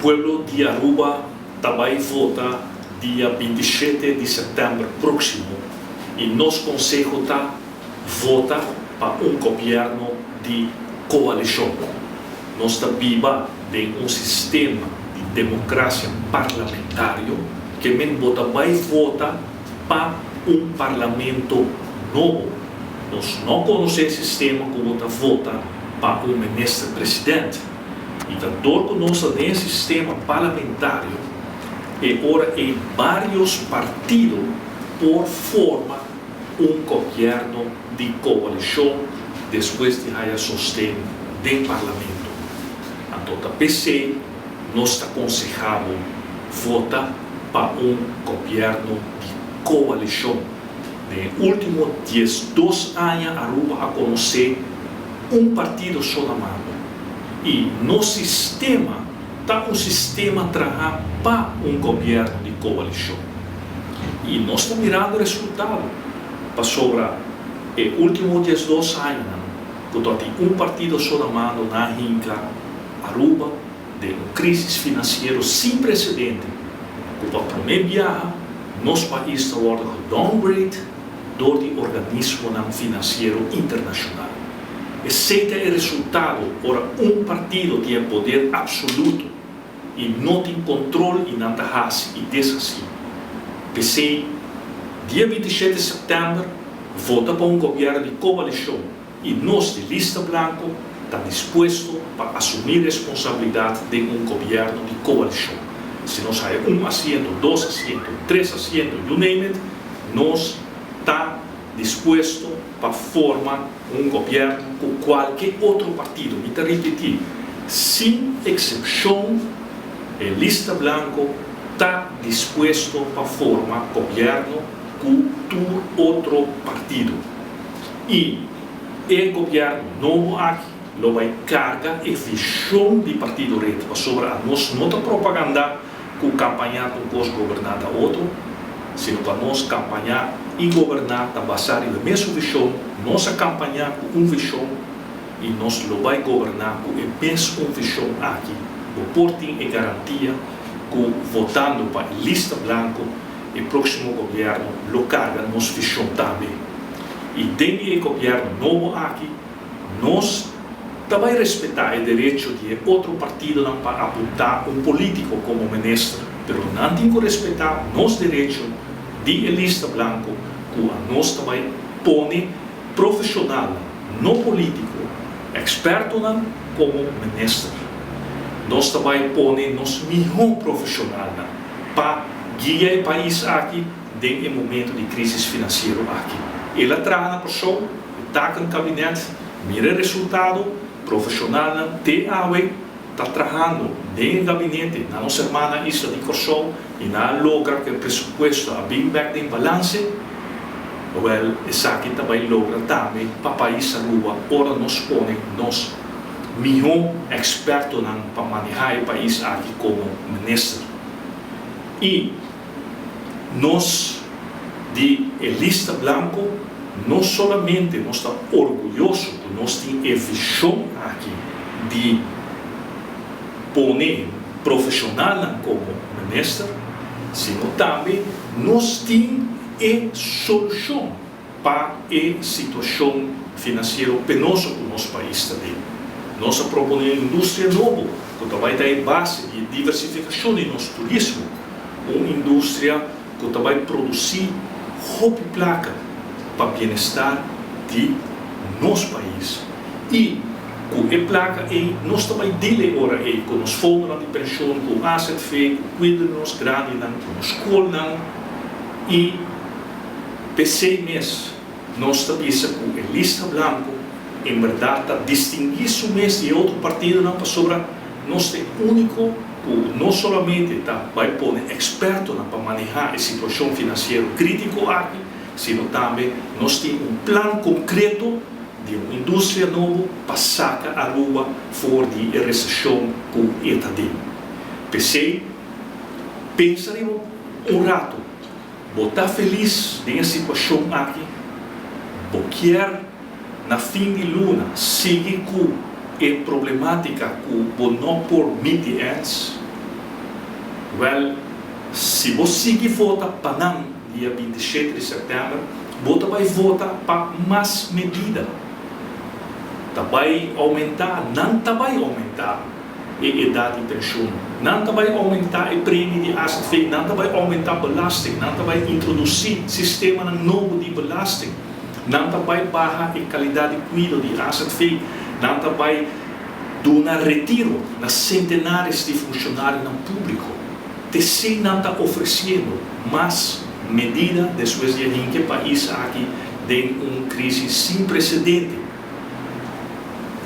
pueblo de Aruba também vota dia 27 de setembro próximo e nosso conselho vota para governo de coalição. Nós estamos viva de sistema de democracia parlamentário que vai votar para parlamento novo. Nós não conhecemos esse sistema que vota para ministro-presidente. Então, todo nós nesse sistema parlamentário, agora vários partidos por forma governo de coalição depois de haver sustento do parlamento. Então, a PC nós aconselhamos votar para governo de coalição. Nos últimos 12 anos, Aruba a conhecer partido só na mão. E no sistema, está sistema trabalhando para governo de coalição. E nós estamos mirando o resultado. Para sobre os últimos 12 anos, quando tem partido só na mão na Inca, Aruba, de uma crise financeira sem precedente. Para a primeira viagem, nosso país está sendo downgrade do organismo financeiro internacional. Esse é o resultado. Ora, partido tem poder absoluto e não tem controle e não faz e desastre. PC, dia 27 de setembro, vota para governo de coalição e nós, de lista branco, estamos dispostos para assumir a responsabilidade de governo de coalição. Se nós temos assento, 2 assentos, 3 assentos, you name it, nós estamos dispostos para formar governo com qualquer outro partido. Me repetir, sem exceção, a lista branco está disposto para formar governo com outro partido. E o governo novo aqui vai carregar a visão de partido rede sobre a nossa propaganda com campanha com os governar da outro, sino para nós campanhar e governar está baseado na mesma visão, nossa campanha com uma visão e nós vai governar com a mesma visão aqui. O portem é garantia que votando para a lista branca o próximo governo lo carga nossa visão também. E dentro do governo novo aqui, nós também respeitar o direito de outro partido para apontar político como ministro, mas não tem que respeitar nosso direito de lista branca que nós também põe profissional, não político, experto como ministro. Nós também põe nosso melhor profissional para guiar o país aqui em momento de crise financeira aqui. Ele traz a pessoa, está no gabinete, mira o resultado, profissional, está trabalhando no gabinete, na nossa semana Isla de Corsol, e não logra que o presupuesto a bem back em balance, essa aqui também logra também para o país Aruba, ora nos põe nós melhor experto para manejar o país aqui como ministro. E nós, de lista branco, não somente nós estamos orgulhosos que nós temos a visão aqui de pôr profissional como ministro, sino também nós temos a solução para a situação financeira penosa do nosso país também. Nós proponemos indústria nova, que vai dar base de diversificação de nosso turismo, uma indústria que vai produzir roupa e placa para o bem-estar de nosso país. E com a placa, nós também dele agora, com os fundos de pensão, com o asset fee, com cuidamos grande, com a escola, e PC mês, nós também com a lista branca, em verdade, distinguir-se mês de outro partido, não, sobre nós é único, não somente vai pôr experto para manejar a situação financeira crítica aqui, sino também nós temos plano concreto de uma indústria nova para sacar a Aruba fora de recessão com está dentro. PC, pensaremos rato, botar feliz nessa situação aqui, porque na fim de luna, seguir com a problemática que não permite antes, Well, se você vota para não, dia 27 de setembro, você vai votar para mais medida. Vai aumentar, não vai aumentar a idade de pensão, não vai aumentar o prêmio de asset, não vai aumentar a belasting, não vai introduzir sistema novo de belasting, não vai baixar a qualidade de cuidado de asset, não vai dar retiro nas centenares de funcionários no público. TC não está oferecendo mais medidas depois de que o país aqui tem uma crise sem precedente.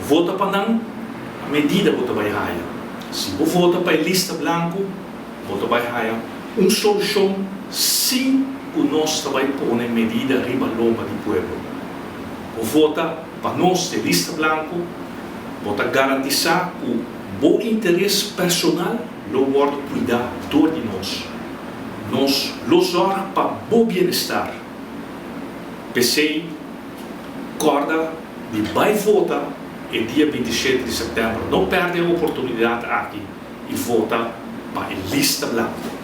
Vota para não, a medida você vai ganhar. Se você vota para a lista branca, você vai ganhar uma solução sem que nós vai pôr medida riba loma do povo. Você vota para nós de lista branca, você garantizar que o bom interesse personal não vai cuidar de nós. Nós losar para o bom bem-estar. PC, corda de vai votar e dia 27 de setembro, não perde a oportunidade aqui e vota para a lista branca.